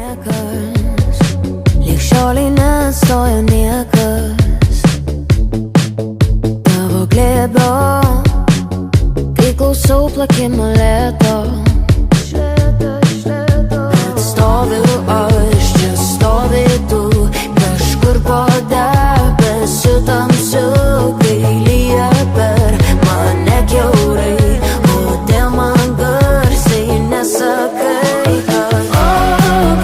niekas, lyg šioliai nestojo niekas tavo glėbio, kai klausau plakimo lėto. Bet stoviu aš, čia stovi tu, kažkur po debesiu tamsiu, kai lyja per mane kiaurai, kodėl man garsiai nesakai, kad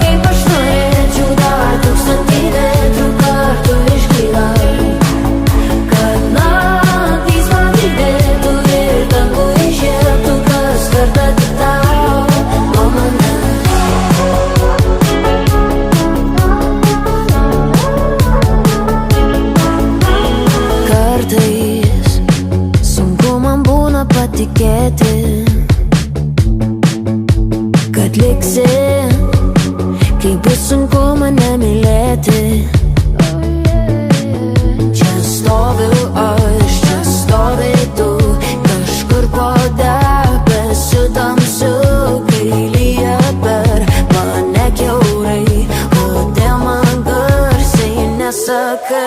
kaip aš norėčiau dar tūkstantį metrų kartu išgyvent, kad naktys man didėtų ir dangų išėtų kas kartą tik tau nuo manęs. Kartais sunku man būna patikėti, kad liksi, kai bus sunku mane mylėti. Čia stoviu aš, čia stovi tu, kažkur po debesiu tamsiu, kai lyja per mane kiaurai, kodėl man garsiai nesakai.